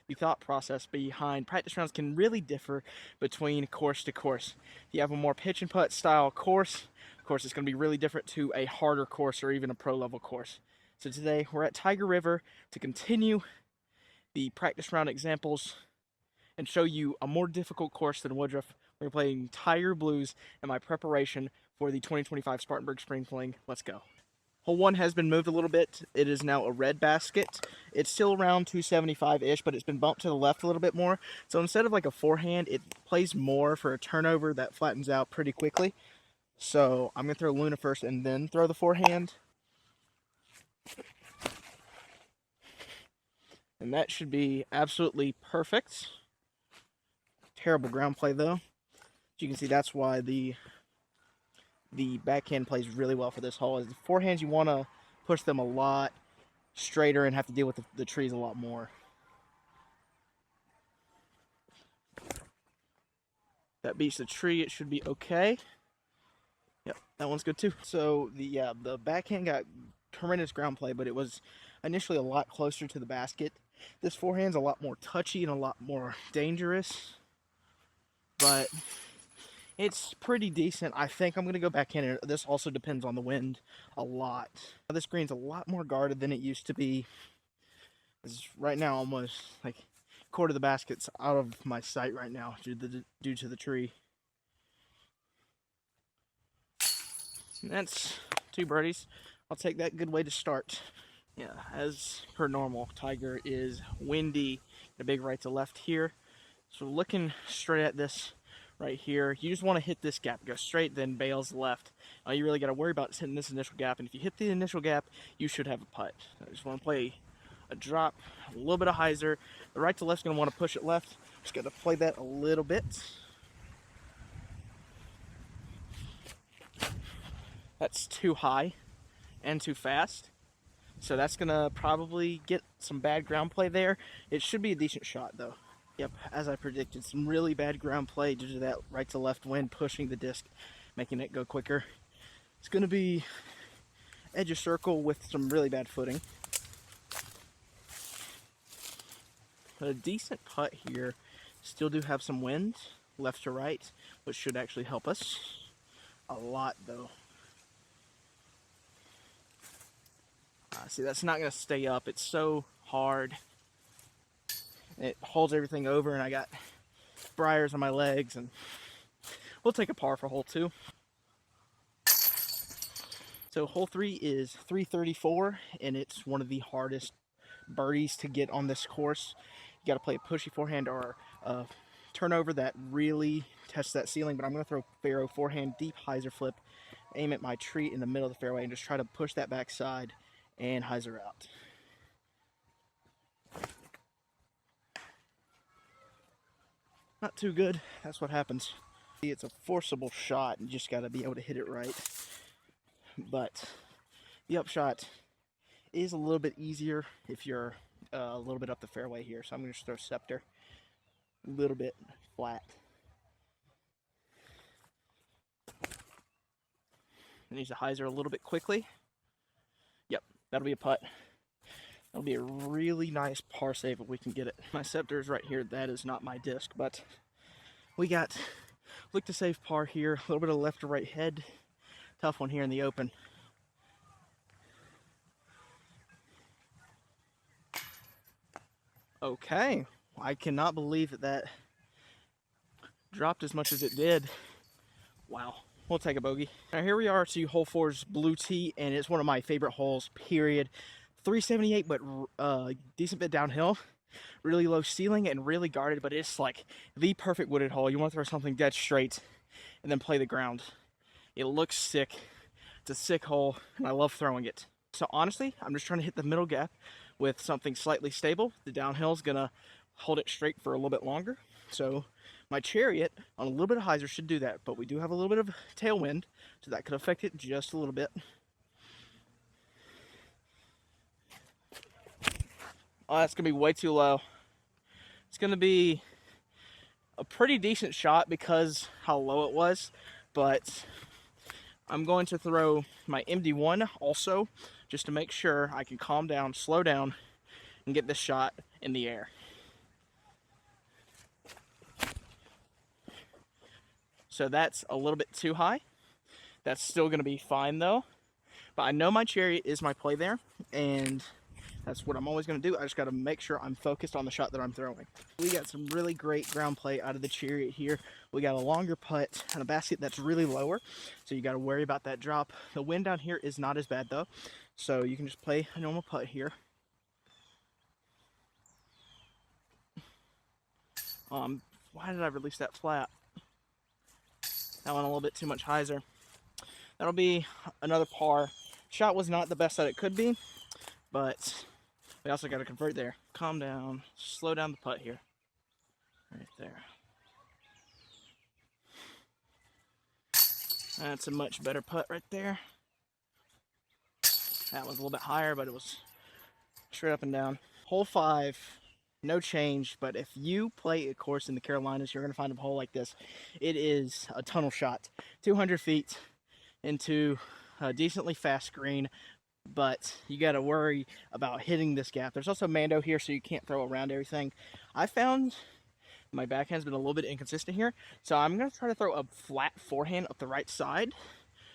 the thought process behind practice rounds can really differ between course to course. If you have a more pitch and putt style course, of course, it's going to be really different to a harder course or even a pro level course. So today we're at Tiger River to continue the practice round examples and show you a more difficult course than Woodruff. We're playing Tiger Blues in my preparation for the 2025 Spartanburg Spring Fling. Let's go. Hole 1 has been moved a little bit. It is now a red basket. It's still around 275-ish, but it's been bumped to the left a little bit more. So instead of like a forehand, it plays more for a turnover that flattens out pretty quickly. So I'm going to throw Luna first and then throw the forehand. And that should be absolutely perfect. Terrible ground play though. As you can see, that's why the backhand plays really well for this hole. Is the forehands, you want to push them a lot straighter and have to deal with the trees a lot more. That beats the tree. It should be okay. Yep, that one's good too. So the backhand got tremendous ground play, but it was initially a lot closer to the basket. This forehand's a lot more touchy and a lot more dangerous, but it's pretty decent. I think I'm going to go backhand. This also depends on the wind a lot. This green's a lot more guarded than it used to be. It's right now almost like a quarter of the basket's out of my sight right now due to the tree. And that's 2 birdies. I'll take that. Good way to start. Yeah, as per normal, Tiger is windy. A big right to left here. So looking straight at this right here, you just want to hit this gap. Go straight, then bails left. All you really got to worry about is hitting this initial gap. And if you hit the initial gap, you should have a putt. I just want to play a drop, a little bit of hyzer. The right to left's going to want to push it left. Just got to play that a little bit. That's too high and too fast. So that's going to probably get some bad ground play there. It should be a decent shot though. Yep, as I predicted, some really bad ground play due to that right to left wind pushing the disc, making it go quicker. It's going to be edge of circle with some really bad footing. But a decent putt here. Still do have some wind left to right, which should actually help us a lot though. See, that's not going to stay up. It's so hard. It holds everything over, and I got briars on my legs, and we'll take a par for hole 2. So hole 3 is 334, and it's one of the hardest birdies to get on this course. You got to play a pushy forehand or a turnover that really tests that ceiling, but I'm going to throw Faro forehand, deep hyzer flip, aim at my tree in the middle of the fairway, and just try to push that backside and hyzer out. Not too good. That's what happens. It's a forcible shot. You just got to be able to hit it right. But the upshot is a little bit easier if you're a little bit up the fairway here. So I'm going to just throw scepter a little bit flat. And use the hyzer a little bit quickly. Yep, that'll be a putt. That'll be a really nice par save if we can get it. My scepter is right here. That is not my disc, but we got look to save par here. A little bit of left to right head. Tough one here in the open. Okay, I cannot believe that that dropped as much as it did. Wow. We'll take a bogey. Now here we are to hole 4's blue tee, and it's one of my favorite holes, period. 378, but decent bit downhill. Really low ceiling and really guarded, but it's like the perfect wooded hole. You want to throw something dead straight and then play the ground. It looks sick. It's a sick hole, and I love throwing it. So honestly, I'm just trying to hit the middle gap with something slightly stable. The downhill is going to hold it straight for a little bit longer. So my Chariot on a little bit of hyzer should do that, but we do have a little bit of tailwind, so that could affect it just a little bit. Oh, that's going to be way too low. It's going to be a pretty decent shot because how low it was, but I'm going to throw my MD1 also, just to make sure I can calm down, slow down, and get this shot in the air. So that's a little bit too high. That's still going to be fine though. But I know my chariot is my play there, and that's what I'm always going to do. I just got to make sure I'm focused on the shot that I'm throwing. We got some really great ground play out of the chariot here. We got a longer putt and a basket that's really lower, so you got to worry about that drop. The wind down here is not as bad though, so you can just play a normal putt here. Why did I release that flat? That went a little bit too much hyzer. That'll be another par. Shot was not the best that it could be, but we also got to convert there. Calm down, slow down the putt here. Right there. That's a much better putt right there. That was a little bit higher, but it was straight up and down. Hole 5, no change, but if you play a course in the Carolinas, you're going to find a hole like this. It is a tunnel shot, 200 feet into a decently fast green, but you got to worry about hitting this gap. There's also Mando here, so you can't throw around everything. I found my backhand's been a little bit inconsistent here, so I'm going to try to throw a flat forehand up the right side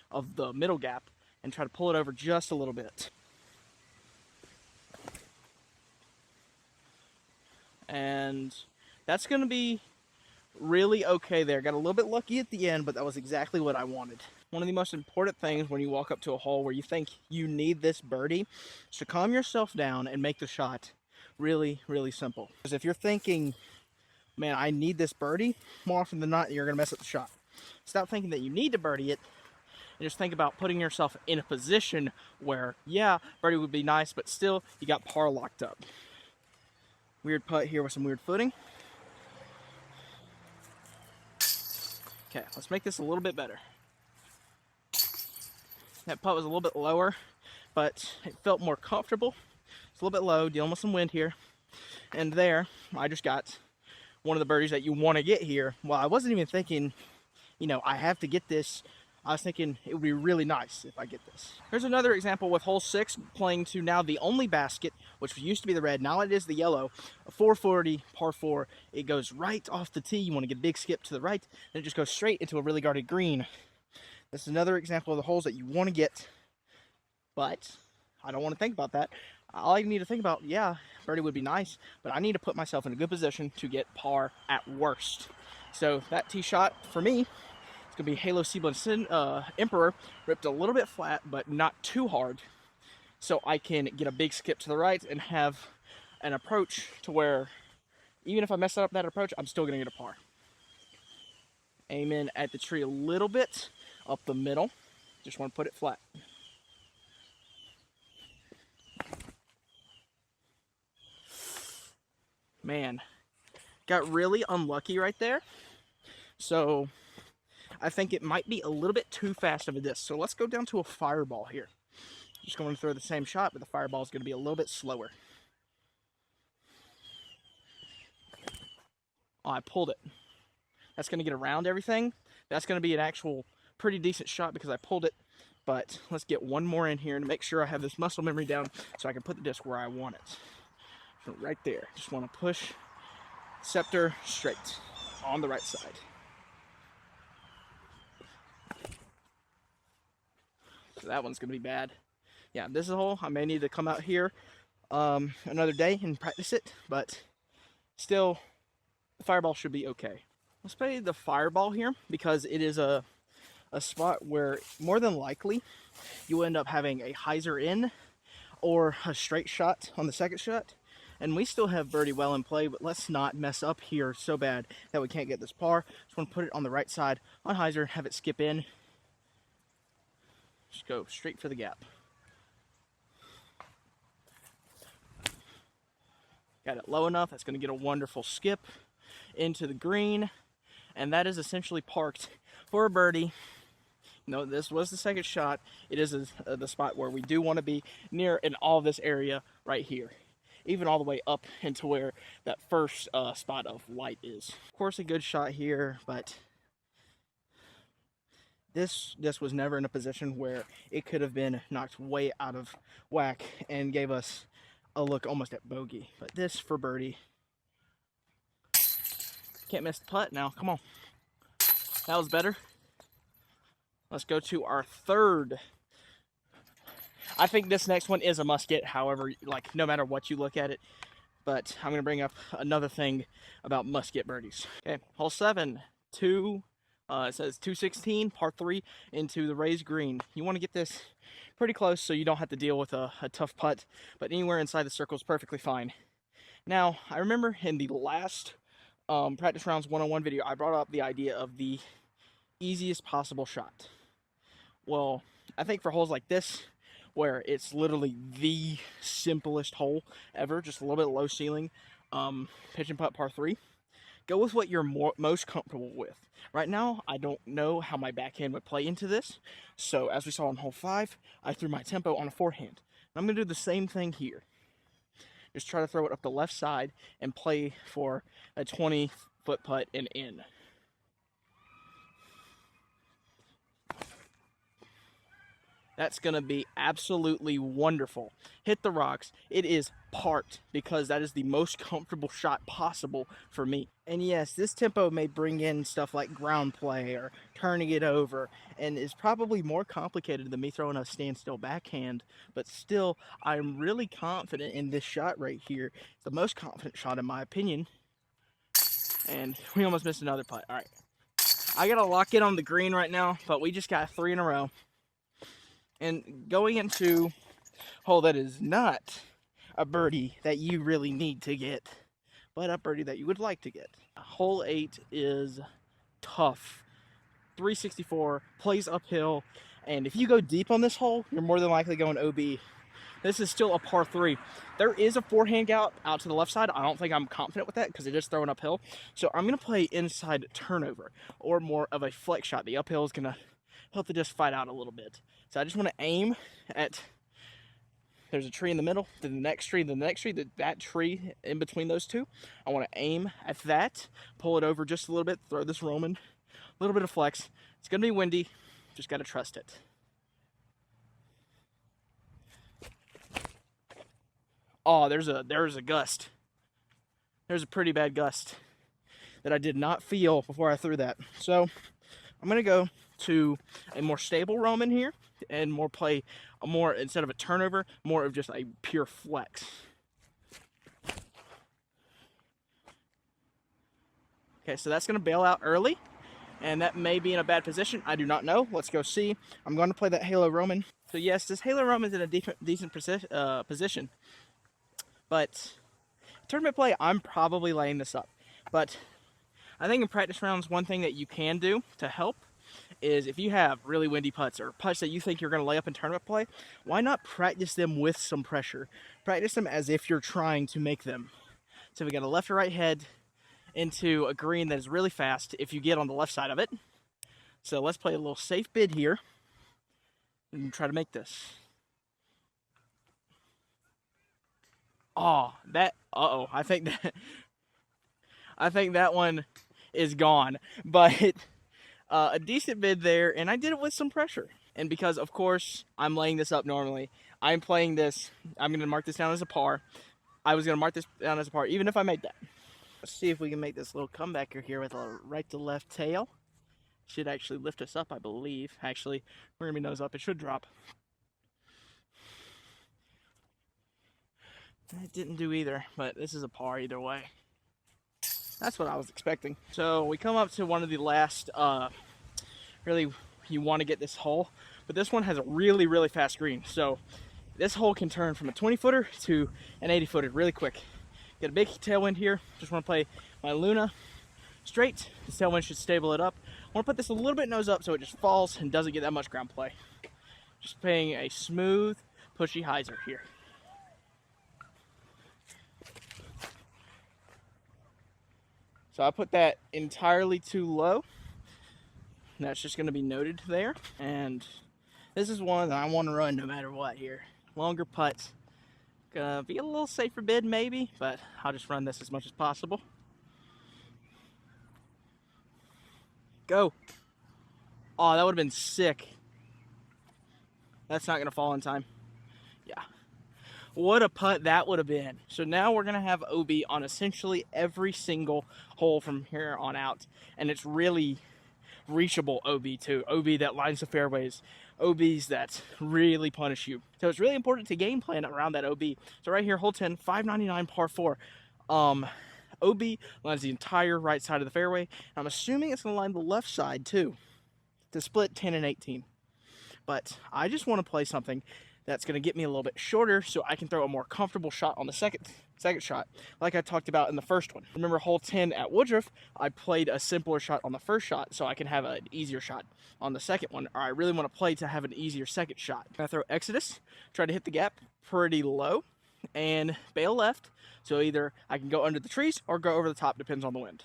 of the middle gap and try to pull it over just a little bit. And that's going to be really okay there. Got a little bit lucky at the end, but that was exactly what I wanted. One of the most important things when you walk up to a hole where you think you need this birdie is to calm yourself down and make the shot really, really simple. Because if you're thinking, man, I need this birdie, more often than not, you're going to mess up the shot. Stop thinking that you need to birdie it, and just think about putting yourself in a position where, yeah, birdie would be nice, but still, you got par locked up. Weird putt here with some weird footing. Okay, let's make this a little bit better. That putt was a little bit lower, but it felt more comfortable. It's a little bit low, dealing with some wind here. And there, I just got one of the birdies that you want to get here. Well, I wasn't even thinking, you know, I have to get this. I was thinking it would be really nice if I get this. Here's another example with hole 6, playing to now the only basket, which used to be the red. Now it is the yellow. A 440 par 4. It goes right off the tee. You want to get a big skip to the right, and it just goes straight into a really guarded green. This is another example of the holes that you want to get, but I don't want to think about that. All I need to think about, yeah, birdie would be nice, but I need to put myself in a good position to get par at worst. So that tee shot for me, it's going to be Halo Seablin Emperor, ripped a little bit flat, but not too hard, so I can get a big skip to the right and have an approach to where, even if I mess up that approach, I'm still going to get a par. Aim in at the tree a little bit, up the middle. Just want to put it flat. Man, got really unlucky right there. So I think it might be a little bit too fast of a disc. So let's go down to a fireball here. Just going to throw the same shot, but the fireball is going to be a little bit slower. Oh, I pulled it. That's going to get around everything. That's going to be an actual pretty decent shot because I pulled it. But let's get one more in here and make sure I have this muscle memory down so I can put the disc where I want it. So right there. Just want to push scepter straight on the right side. So that one's going to be bad. Yeah, this is a hole. I may need to come out here another day and practice it, but still, the fireball should be okay. Let's play the fireball here because it is a spot where more than likely you end up having a hyzer in or a straight shot on the second shot. And we still have birdie well in play, but let's not mess up here so bad that we can't get this par. Just want to put it on the right side on hyzer, have it skip in. Just go straight for the gap. Got it low enough, that's going to get a wonderful skip into the green. And that is essentially parked for a birdie. No, this was the second shot. It is the spot where we do want to be near in all this area right here. Even all the way up into where that first spot of light is. Of course, a good shot here, but this was never in a position where it could have been knocked way out of whack and gave us a look almost at bogey. But this for birdie. Can't miss the putt now. Come on. That was better. Let's go to our third. I think this next one is a must get, however, like no matter what you look at it. But I'm going to bring up another thing about must get birdies. Okay, hole 7, it says 216, par 3, into the raised green. You want to get this pretty close so you don't have to deal with a tough putt, but anywhere inside the circle is perfectly fine. Now, I remember in the last Practice Rounds 101 video, I brought up the idea of the easiest possible shot. Well, I think for holes like this, where it's literally the simplest hole ever, just a little bit low ceiling, pitch and putt par 3, go with what you're most comfortable with. Right now, I don't know how my backhand would play into this, so as we saw on hole 5, I threw my tempo on a forehand. I'm going to do the same thing here. Just try to throw it up the left side and play for a 20-foot putt and in. That's going to be absolutely wonderful. Hit the rocks. It is parked because that is the most comfortable shot possible for me. And yes, this tempo may bring in stuff like ground play or turning it over, and is probably more complicated than me throwing a standstill backhand, but still, I'm really confident in this shot right here. It's the most confident shot in my opinion. And we almost missed another putt. All right. I got to lock in on the green right now, but we just got 3 in a row. And going into a hole that is not a birdie that you really need to get, but a birdie that you would like to get. Hole 8 is tough. 364, plays uphill, and if you go deep on this hole, you're more than likely going OB. This is still a par 3. There is a forehand gallop out to the left side. I don't think I'm confident with that because it is throwing uphill. So I'm going to play inside turnover or more of a flex shot. The uphill is going to help to just fight out a little bit. So I just want to aim at, there's a tree in the middle, then the next tree, then the next tree, that tree in between those two. I want to aim at that, pull it over just a little bit, throw this Roman, a little bit of flex. It's going to be windy, just got to trust it. Oh, there's a gust. There's a pretty bad gust that I did not feel before I threw that. So I'm going to go to a more stable Roman here and play a more, instead of a turnover, more of just a pure flex. Okay, so that's going to bail out early, and that may be in a bad position. I do not know. Let's go see. I'm going to play that Halo Roman. So yes, this Halo Roman is in a decent position, but tournament play, I'm probably laying this up. But I think in practice rounds, one thing that you can do to help is if you have really windy putts or putts that you think you're going to lay up in tournament play, why not practice them with some pressure? Practice them as if you're trying to make them. So we got a left or right head into a green that is really fast if you get on the left side of it. So let's play a little safe bid here and try to make this. Oh, I think that one is gone, but a decent bid there, and I did it with some pressure. And because, of course, I'm laying this up normally, I'm playing this, I'm going to mark this down as a par. I was going to mark this down as a par, even if I made that. Let's see if we can make this little comebacker here with a right to left tail. Should actually lift us up, I believe. Actually, we're going to be nose up. It should drop. It didn't do either, but this is a par either way. That's what I was expecting. So we come up to one of the last, really, you want to get this hole, but this one has a really, really fast green. So this hole can turn from a 20-footer to an 80-footer really quick. Get a big tailwind here. Just want to play my Luna straight. This tailwind should stable it up. I want to put this a little bit nose up so it just falls and doesn't get that much ground play. Just playing a smooth, pushy hyzer here. So I put that entirely too low. That's just going to be noted there. And this is one that I want to run no matter what here. Longer putts. Gonna be a little safer bid maybe, but I'll just run this as much as possible. Go. Oh, that would have been sick. That's not going to fall in time. Yeah. What a putt that would have been. So now we're going to have OB on essentially every single hole from here on out. And it's really reachable OB too. OB that lines the fairways, OBs that really punish you. So it's really important to game plan around that OB. So right here, hole 10, 599 par 4. OB lines the entire right side of the fairway. I'm assuming it's going to line the left side too, to split 10 and 18. But I just want to play something that's going to get me a little bit shorter so I can throw a more comfortable shot on the second shot, like I talked about in the first one. Remember hole 10 at Woodruff, I played a simpler shot on the first shot so I can have an easier shot on the second one, or I really want to play to have an easier second shot. I throw Exodus, try to hit the gap pretty low, and bail left, so either I can go under the trees or go over the top, depends on the wind.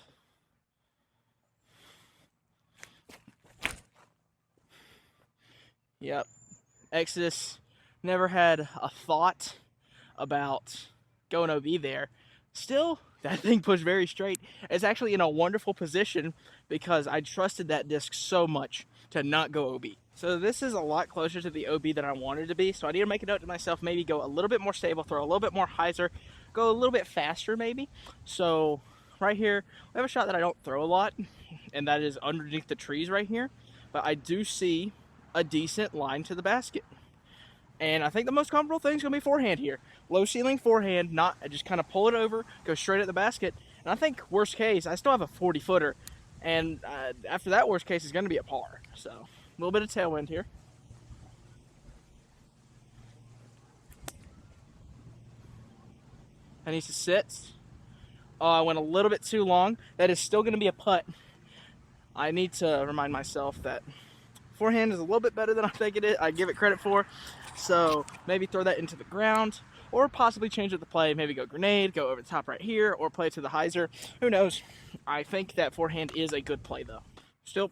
Yep, Exodus, never had a thought about going OB there. Still, that thing pushed very straight. It's actually in a wonderful position because I trusted that disc so much to not go OB. So this is a lot closer to the OB than I wanted to be, so I need to make a note to myself, maybe go a little bit more stable, throw a little bit more hyzer, go a little bit faster maybe. So right here, we have a shot that I don't throw a lot, and that is underneath the trees right here, but I do see a decent line to the basket. And I think the most comfortable thing is going to be forehand here. Low ceiling forehand, not just kind of pull it over, go straight at the basket. And I think worst case, I still have a 40-footer. And after that worst case, it's going to be a par. So a little bit of tailwind here. That needs to sit. Oh, I went a little bit too long. That is still going to be a putt. I need to remind myself that forehand is a little bit better than I think it is. I give it credit for. So maybe throw that into the ground, or possibly change up the play. Maybe go grenade, go over the top right here, or play to the hyzer. Who knows? I think that forehand is a good play though. Still,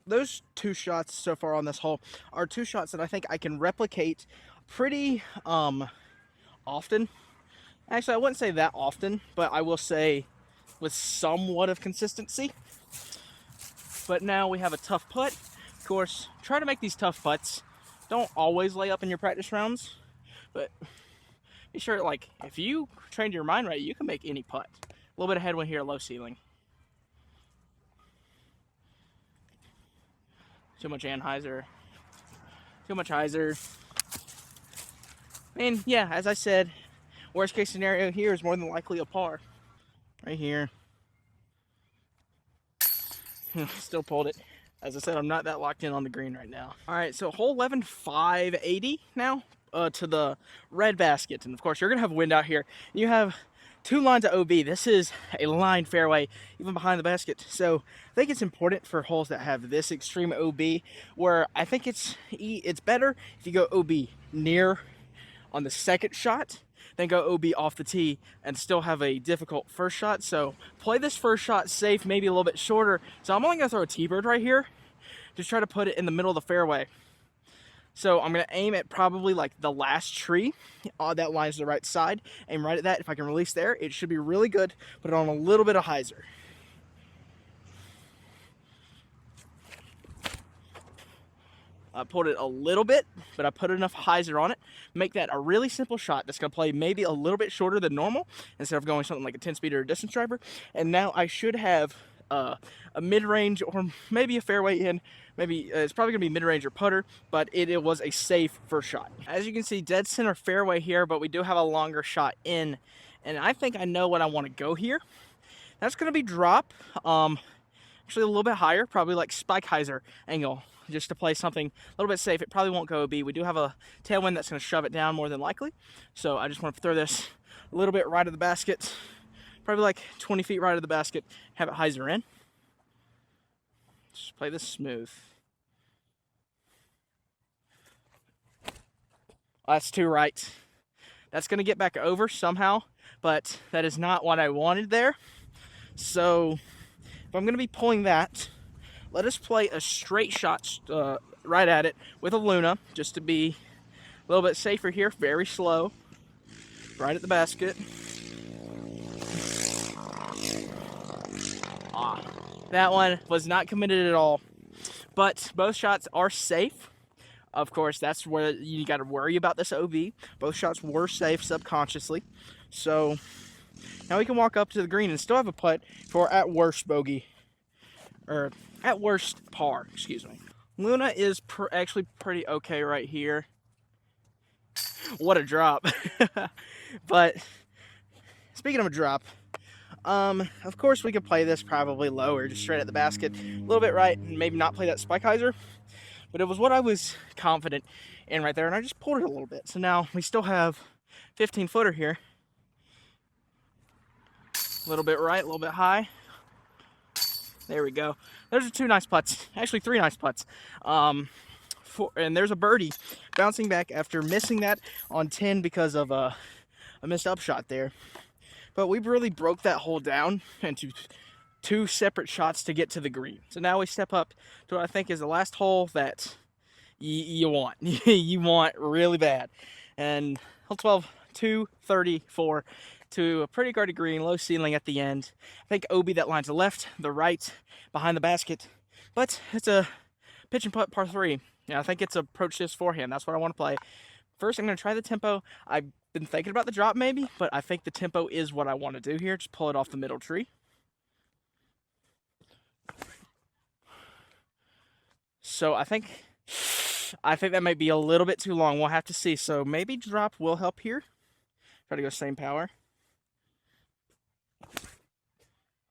those two shots so far on this hole are two shots that I think I can replicate pretty often. Actually, I wouldn't say that often, but I will say with somewhat of consistency. But now we have a tough putt. Of course, try to make these tough putts. Don't always lay up in your practice rounds, but be sure, like, if you trained your mind right, you can make any putt. A little bit of headwind here, low ceiling. Too much anhyzer. Too much hyzer. And yeah, as I said, worst case scenario here is more than likely a par. Right here. Still pulled it. As I said, I'm not that locked in on the green right now. All right, so hole 11, 580 now to the red basket. And of course, you're gonna have wind out here. You have two lines of OB. This is a lined fairway, even behind the basket. So I think it's important for holes that have this extreme OB, where I think it's better if you go OB near on the second shot, then go OB off the tee and still have a difficult first shot. So play this first shot safe, maybe a little bit shorter. So I'm only gonna throw a T-bird right here, just try to put it in the middle of the fairway. So I'm gonna aim at probably like the last tree that lines the right side. Aim right at that. If I can release there, it should be really good. Put it on a little bit of hyzer. I pulled it a little bit, but I put enough hyzer on it. Make that a really simple shot that's going to play maybe a little bit shorter than normal instead of going something like a 10-speed or a distance driver. And now I should have a mid-range or maybe a fairway in. Maybe it's probably going to be mid-range or putter, but it was a safe first shot. As you can see, dead center fairway here, but we do have a longer shot in. And I think I know what I want to go here. That's going to be drop, actually a little bit higher, probably like spike hyzer angle, just to play something a little bit safe. It probably won't go OB. We do have a tailwind that's going to shove it down more than likely. So I just want to throw this a little bit right of the basket, probably like 20 feet right of the basket, have it hyzer in. Just play this smooth. That's too right. That's going to get back over somehow, but that is not what I wanted there. So if I'm going to be pulling that, let us play a straight shot right at it with a Luna, just to be a little bit safer here. Very slow, right at the basket. That one was not committed at all, but both shots are safe. Of course, that's where you got to worry about this OB. Both shots were safe subconsciously. So now we can walk up to the green and still have a putt for at worst bogey. or at worst par, excuse me. Luna is actually pretty okay right here. What a drop. But speaking of a drop, of course we could play this probably lower, just straight at the basket, a little bit right, and maybe not play that spike hyzer. But it was what I was confident in right there, and I just pulled it a little bit. So now we still have 15-footer here. A little bit right, a little bit high. There we go. Those are 2 nice putts. Actually, 3 nice putts. And there's a birdie bouncing back after missing that on 10 because of a missed upshot there. But we really broke that hole down into 2 separate shots to get to the green. So now we step up to what I think is the last hole that you want. You want really bad. And hole 12, 234 to a pretty guarded green, low ceiling at the end. I think OB that lines the left, the right, behind the basket. But it's a pitch and putt par 3. Yeah, I think it's approach this forehand. That's what I want to play. First, I'm going to try the tempo. I've been thinking about the drop maybe, but I think the tempo is what I want to do here. Just pull it off the middle tree. So I think that might be a little bit too long. We'll have to see. So maybe drop will help here. Try to go same power.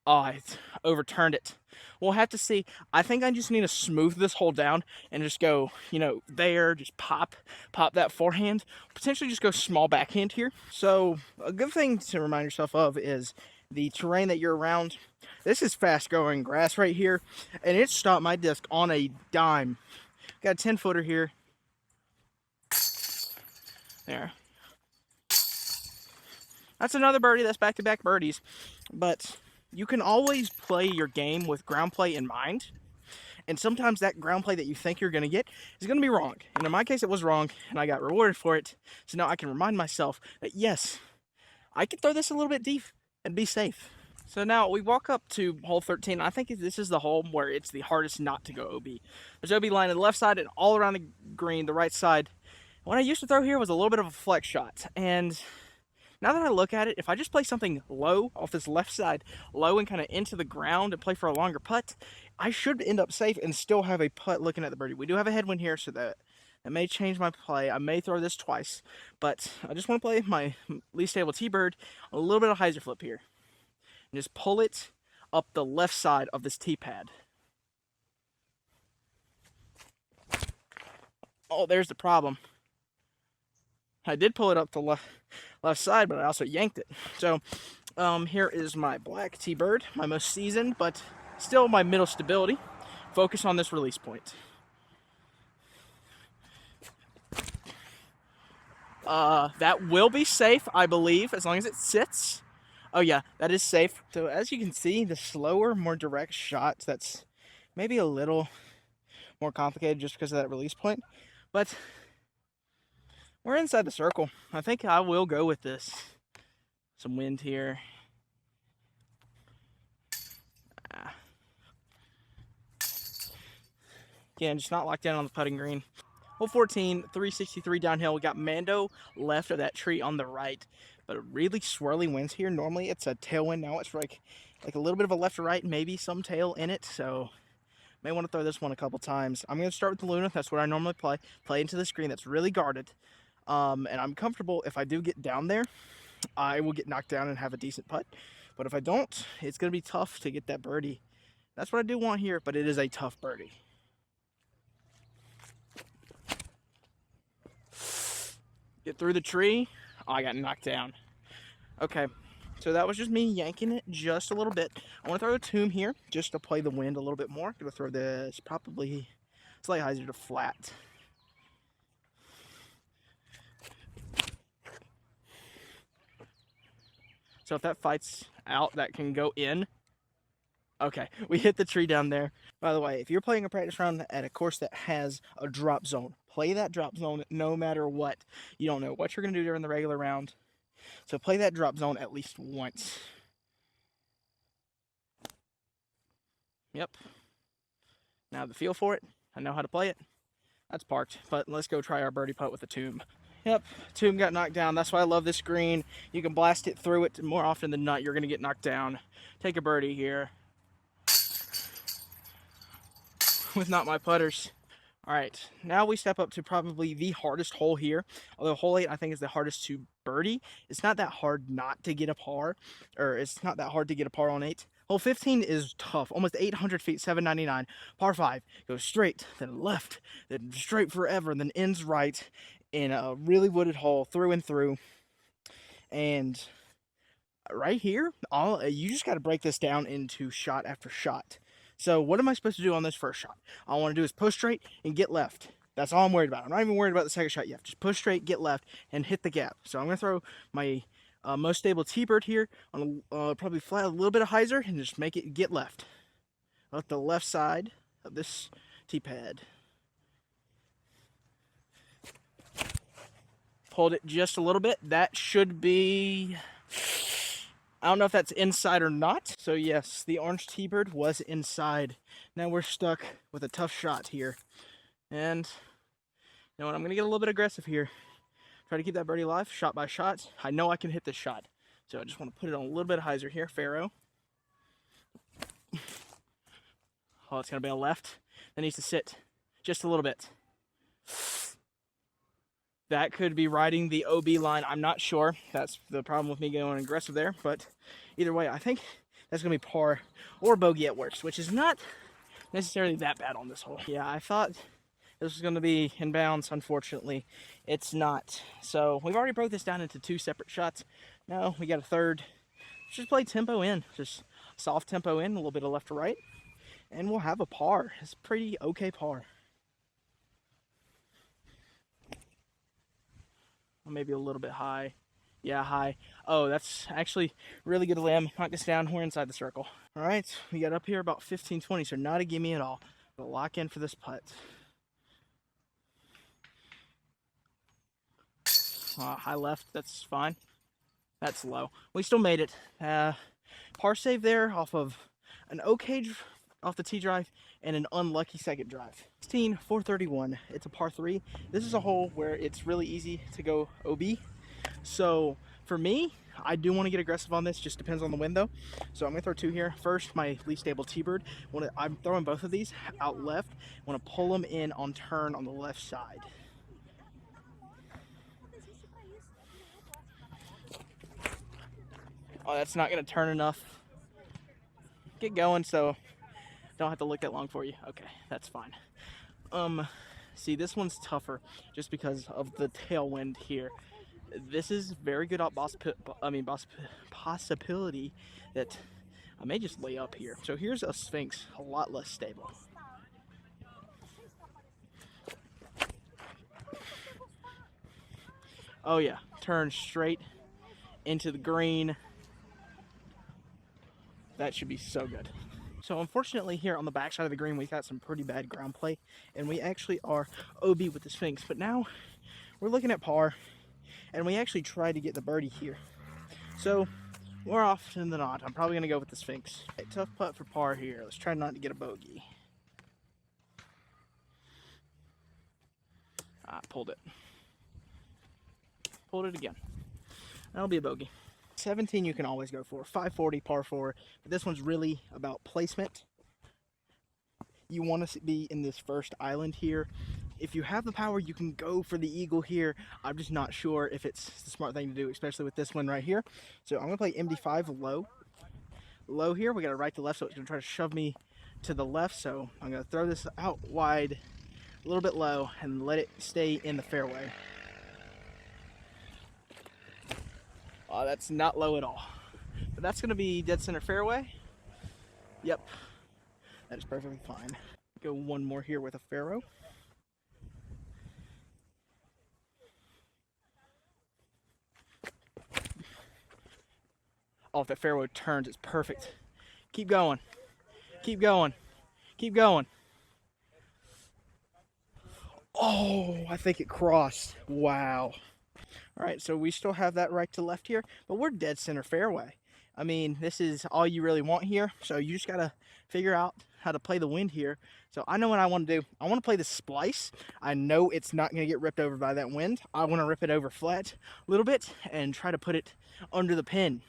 Oh, I overturned it. We'll have to see. I think I just need to smooth this hole down and just go, there, just pop that forehand. Potentially just go small backhand here. So a good thing to remind yourself of is the terrain that you're around. This is fast growing grass right here, and it stopped my disc on a dime. Got a 10-footer here. There. That's another birdie. That's back-to-back birdies. But you can always play your game with ground play in mind. And sometimes that ground play that you think you're going to get is going to be wrong. And in my case, it was wrong, and I got rewarded for it. So now I can remind myself that, yes, I can throw this a little bit deep and be safe. So now we walk up to hole 13. I think this is the hole where it's the hardest not to go OB. There's OB line on the left side and all around the green, the right side. What I used to throw here was a little bit of a flex shot. And now that I look at it, if I just play something low off this left side, low and kind of into the ground and play for a longer putt, I should end up safe and still have a putt looking at the birdie. We do have a headwind here, so that may change my play. I may throw this twice, but I just want to play my least stable T-bird, a little bit of hyzer flip here. And just pull it up the left side of this T-pad. Oh, there's the problem. I did pull it up the left side, but I also yanked it. So here is my black T-bird, my most seasoned, but still my middle stability. Focus on this release point. That will be safe, I believe, as long as it sits. Oh yeah, that is safe. So as you can see, the slower, more direct shots, that's maybe a little more complicated just because of that release point. But we're inside the circle. I think I will go with this. Some wind here. Again, just not locked down on the putting green. Hole 14, 363 downhill. We got Mando left of that tree on the right. But really swirly winds here. Normally it's a tailwind. Now it's like a little bit of a left to right, maybe some tail in it. So may want to throw this one a couple times. I'm going to start with the Luna. That's what I normally play. Play into the screen that's really guarded. And I'm comfortable if I do get down there, I will get knocked down and have a decent putt. But if I don't, it's going to be tough to get that birdie. That's what I do want here, but it is a tough birdie. Get through the tree. Oh, I got knocked down. Okay, so that was just me yanking it just a little bit. I want to throw a tomb here just to play the wind a little bit more. I'm going to throw this probably slightly hyzer to flat. So if that fights out, that can go in. Okay, we hit the tree down there. By the way, if you're playing a practice round at a course that has a drop zone, play that drop zone no matter what. You don't know what you're going to do during the regular round. So play that drop zone at least once. Yep. Now the feel for it. I know how to play it. That's parked, but let's go try our birdie putt with the tomb. Yep, tomb got knocked down. That's why I love this green. You can blast it through it more often than not. You're going to get knocked down. Take a birdie here. with not my putters. All right, now we step up to probably the hardest hole here. Although hole 8 I think is the hardest to birdie. It's not that hard not to get a par, or it's not that hard to get a par on 8. Hole 15 is tough, almost 800 feet, 799. Par 5 goes straight, then left, then straight forever, and then ends right in a really wooded hole through and through. And right here, you just got to break this down into shot after shot. So what am I supposed to do on this first shot? All I want to do is push straight and get left. That's all I'm worried about. I'm not even worried about the second shot yet. Just push straight, get left, and hit the gap. So I'm going to throw my most stable T-bird here on probably flat a little bit of hyzer and just make it get left. Let the left side of this T-pad. Pulled it just a little bit. That should be... I don't know if that's inside or not. So yes, the orange T-bird was inside. Now we're stuck with a tough shot here. And you know what, I'm gonna get a little bit aggressive here. Try to keep that birdie alive, shot by shot. I know I can hit this shot. So I just want to put it on a little bit of hyzer here, faro. Oh, it's gonna be on left. That needs to sit just a little bit. That could be riding the OB line. I'm not sure. That's the problem with me going aggressive there. But either way, I think that's going to be par or bogey at worst, which is not necessarily that bad on this hole. Yeah, I thought this was going to be in bounds. Unfortunately, it's not. So we've already broke this down into 2 separate shots. Now we got a third. Just play tempo in. Just soft tempo in, a little bit of left to right. And we'll have a par. It's a pretty okay par. Maybe a little bit high. Yeah, high. Oh, that's actually really good limb. Knock this down. We're inside the circle. All right, we got up here about 15-20, so not a gimme at all. But lock in for this putt. High left, that's fine. That's low. We still made it. Par save there off of an okay off the tee drive and an unlucky second drive. 16, 431. It's a par 3. This is a hole where it's really easy to go OB. So for me, I do want to get aggressive on this. Just depends on the wind though. So I'm gonna throw 2 here. First, my least stable T-bird. I'm throwing both of these out left. I want to pull them in on turn on the left side. Oh, that's not gonna turn enough. Get going, so don't have to look that long for you. Okay, that's fine. See, this one's tougher just because of the tailwind here. This is very good possibility that I may just lay up here. So here's a Sphinx, a lot less stable. Oh yeah, turn straight into the green. That should be so good. So unfortunately here on the back side of the green, we got some pretty bad ground play, and we actually are OB with the Sphinx. But now we're looking at par, and we actually tried to get the birdie here. So more often than not, I'm probably gonna go with the Sphinx. Okay, tough putt for par here. Let's try not to get a bogey. Pulled it. Pulled it again. That'll be a bogey. 17 you can always go for. 540 par 4, but this one's really about placement. You want to be in this first island here. If you have the power, you can go for the eagle here. I'm just not sure if it's the smart thing to do, especially with this one right here. So I'm gonna play MD5 low here. We got a right to left, so it's gonna try to shove me to the left. So I'm gonna throw this out wide, a little bit low, and let it stay in the fairway. Oh, that's not low at all. But that's going to be dead center fairway. Yep. That is perfectly fine. Go one more here with a faro. Oh, if that fairway turns, it's perfect. Keep going. Keep going. Keep going. Oh, I think it crossed. Wow. All right, so we still have that right to left here, but we're dead center fairway. I mean, this is all you really want here, so you just got to figure out how to play the wind here. So I know what I want to do. I want to play the splice. I know it's not going to get ripped over by that wind. I want to rip it over flat a little bit and try to put it under the pin.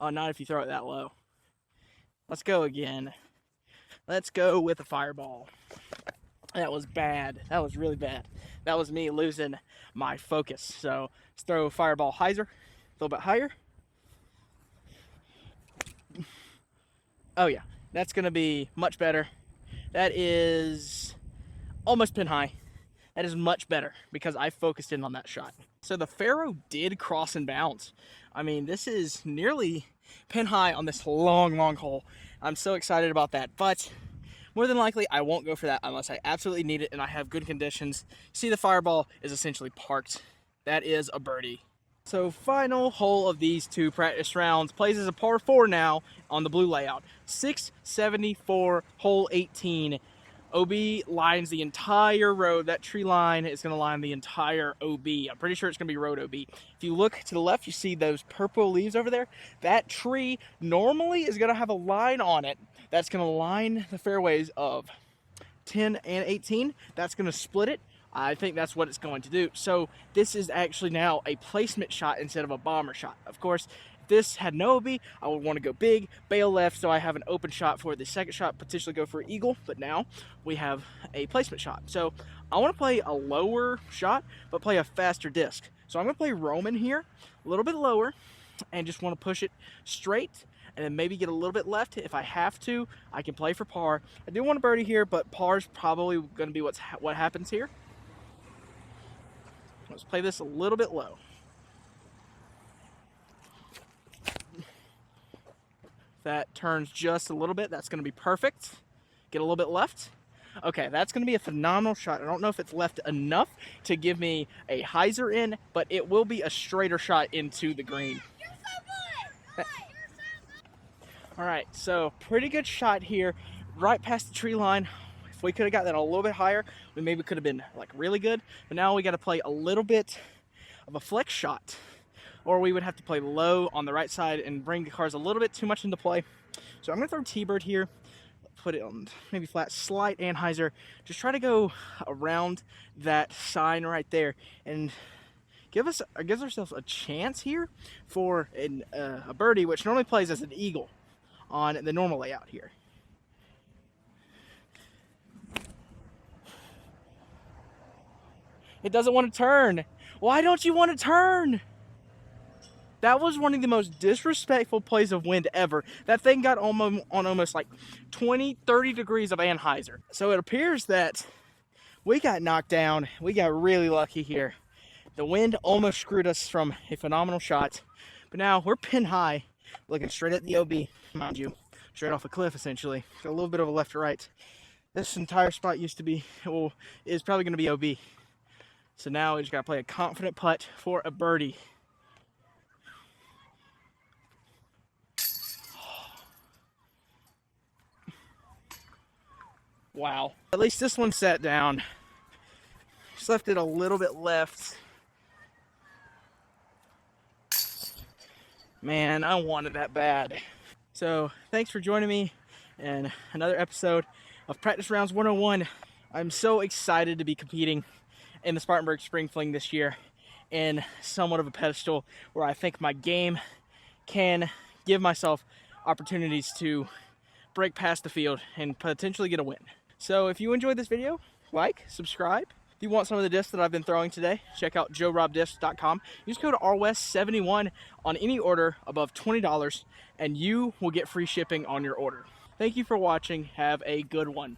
Oh, not if you throw it that low. Let's go again. Let's go with a fireball. That was bad. That was really bad. That was me losing my focus. So let's throw fireball hyzer, a little bit higher. Oh yeah, that's gonna be much better. That is almost pin high. That is much better because I focused in on that shot. So the Pharaoh did cross and bounce. I mean, this is nearly pin high on this long hole. I'm so excited about that, but more than likely I won't go for that unless I absolutely need it and I have good conditions. See, the fireball is essentially parked. That is a birdie. So final hole of these two practice rounds plays as a par 4 now on the blue layout. 674, hole 18. OB lines the entire road. That tree line is going to line the entire OB. I'm pretty sure it's going to be road OB. If you look to the left, you see those purple leaves over there. That tree normally is going to have a line on it that's going to line the fairways of 10 and 18. That's going to split it. I think that's what it's going to do. So this is actually now a placement shot instead of a bomber shot. Of course, if this had no OB, I would want to go big, bail left, so I have an open shot for the second shot, potentially go for an eagle, but now we have a placement shot. So I want to play a lower shot, but play a faster disc. So I'm going to play Roman here, a little bit lower, and just want to push it straight, and then maybe get a little bit left. If I have to, I can play for par. I do want a birdie here, but par's probably going to be what happens here. Let's play this a little bit low. If that turns just a little bit, that's going to be perfect. Get a little bit left. Okay, that's going to be a phenomenal shot. I don't know if it's left enough to give me a hyzer in, but it will be a straighter shot into the green. You're so good. All right, so pretty good shot here, right past the tree line. If we could have got that a little bit higher, we maybe could have been like really good. But now we got to play a little bit of a flex shot, or we would have to play low on the right side and bring the cars a little bit too much into play. So I'm going to throw T-bird here, put it on maybe flat, slight and hyzer. Just try to go around that sign right there and gives ourselves a chance here for a birdie, which normally plays as an eagle on the normal layout here. It doesn't want to turn. Why don't you want to turn? That was one of the most disrespectful plays of wind ever. That thing got on almost like 20, 30 degrees of anhyzer. So it appears that we got knocked down. We got really lucky here. The wind almost screwed us from a phenomenal shot. But now we're pin high, looking straight at the OB, mind you. Straight off a cliff, essentially. Got a little bit of a left to right. This entire spot used to be, well, is probably going to be OB. So now we just got to play a confident putt for a birdie. Wow. At least this one sat down. Just left it a little bit left. Man, I wanted that bad. So thanks for joining me in another episode of Practice Rounds 101. I'm so excited to be competing in the Spartanburg Spring Fling this year in somewhat of a pedestal where I think my game can give myself opportunities to break past the field and potentially get a win. So if you enjoyed this video, like, subscribe. If you want some of the discs that I've been throwing today, check out joerobdiscs.com. Use code RWEST71 on any order above $20 and you will get free shipping on your order. Thank you for watching. Have a good one.